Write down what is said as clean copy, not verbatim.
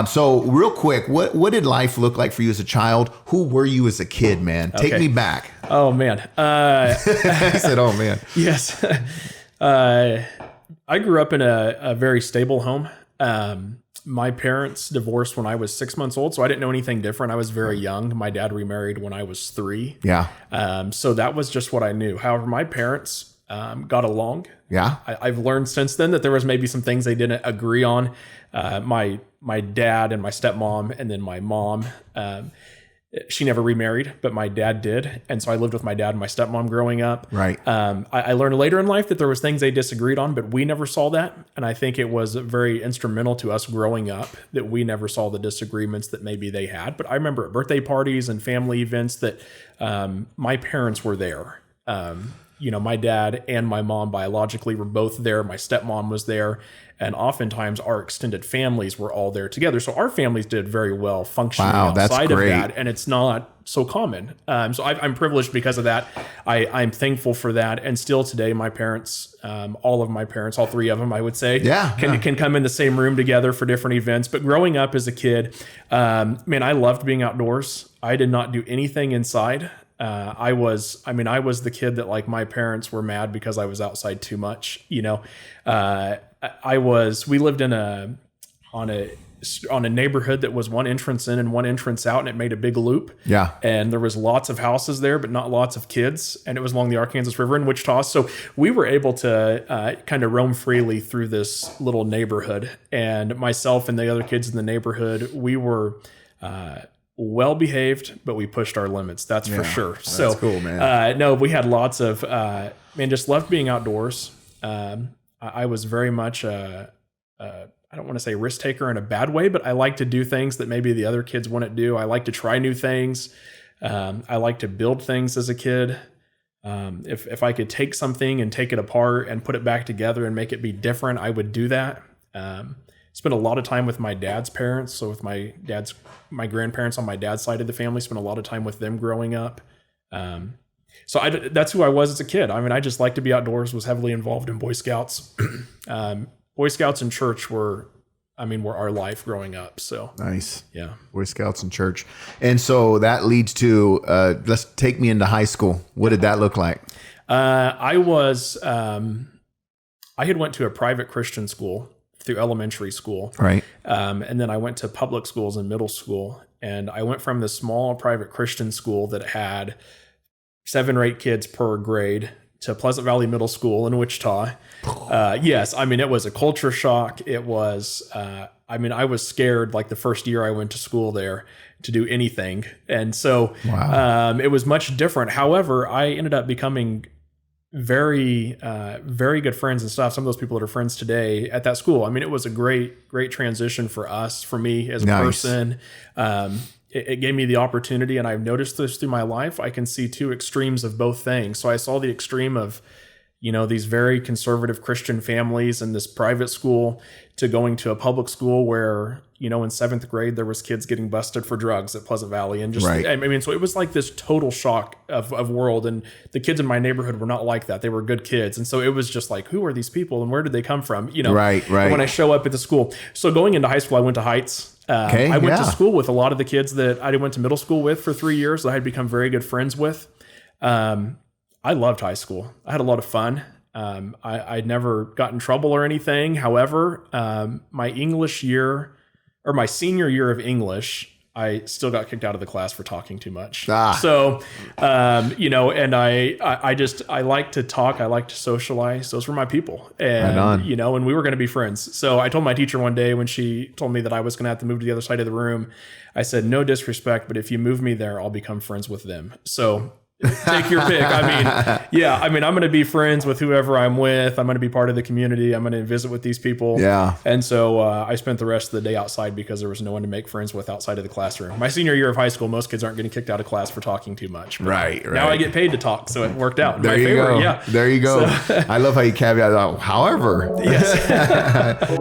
So real quick, what did life look like for you as a child? Who were you as a kid, man? Take me back. Oh man. He said, oh man. Yes. I grew up in a very stable home. My parents divorced when I was 6 months old, so I didn't know anything different. I was very young. My dad remarried when I was 3. Yeah. So that was just what I knew. However, my parents got along. Yeah. I've learned since then that there was maybe some things they didn't agree on. My dad and my stepmom, and then my mom. She never remarried, but my dad did. And so I lived with my dad and my stepmom growing up. Right. I learned later in life that there was things they disagreed on, but we never saw that. And I think it was very instrumental to us growing up that we never saw the disagreements that maybe they had. But I remember at birthday parties and family events that my parents were there. My dad and my mom biologically were both there. My stepmom was there. And oftentimes our extended families were all there together. So our families did very well functioning outside of that. And it's not so common. So I'm privileged because of that. I'm thankful for that. And still today, my parents, all of my parents, all 3 of them, I would say, can come in the same room together for different events. But growing up as a kid, I loved being outdoors. I did not do anything inside. I was the kid that like my parents were mad because I was outside too much, we lived on a neighborhood that was one entrance in and one entrance out, and it made a big loop. Yeah. And there was lots of houses there, but not lots of kids. And it was along the Arkansas River in Wichita. So we were able to kind of roam freely through this little neighborhood. And myself and the other kids in the neighborhood, we were, well behaved, but we pushed our limits. That's for sure. That's cool, man. No, we had lots of, just loved being outdoors. I was very much, I don't want to say risk taker in a bad way, but I like to do things that maybe the other kids wouldn't do. I like to try new things. I like to build things as a kid. If I could take something and take it apart and put it back together and make it be different, I would do that. Spent a lot of time with my dad's parents. So with my grandparents on my dad's side of the family, spent a lot of time with them growing up. That's who I was as a kid. I just liked to be outdoors, was heavily involved in Boy Scouts. Boy Scouts and church were our life growing up. So nice. Yeah. Boy Scouts and church. And so that leads to, let's take me into high school. What did that look like? I had went to a private Christian school through elementary school. Right. And then I went to public schools in middle school. And I went from this small private Christian school that had 7 or 8 kids per grade to Pleasant Valley Middle School in Wichita. Yes. It was a culture shock. It was, I was scared like the first year I went to school there to do anything. And so it was much different. However, I ended up becoming very, very good friends and stuff. Some of those people that are friends today at that school. It was a great, great transition for me as a person. It gave me the opportunity, and I've noticed this through my life. I can see 2 extremes of both things. So I saw the extreme of, these very conservative Christian families in this private school to going to a public school where, in 7th grade, there was kids getting busted for drugs at Pleasant Valley. And just, so it was like this total shock of world. And the kids in my neighborhood were not like that. They were good kids. And so it was just like, who are these people and where did they come from? Right. When I show up at the school. So going into high school, I went to Heights. I went to school with a lot of the kids that I went to middle school with for 3 years that I had become very good friends with. I loved high school. I had a lot of fun. I'd never got in trouble or anything. However, my senior year of English, I still got kicked out of the class for talking too much. So, and I like to talk. I like to socialize. Those were my people. And, and we were going to be friends. So I told my teacher one day when she told me that I was going to have to move to the other side of the room, I said, no disrespect, but if you move me there, I'll become friends with them. So take your pick. I'm going to be friends with whoever I'm with. I'm going to be part of the community. I'm going to visit with these people. Yeah. And so I spent the rest of the day outside because there was no one to make friends with outside of the classroom. My senior year of high school, most kids aren't getting kicked out of class for talking too much. Right. Now I get paid to talk, so it worked out in my favor. Yeah. There you go. So, I love how you caveat. However. Yes.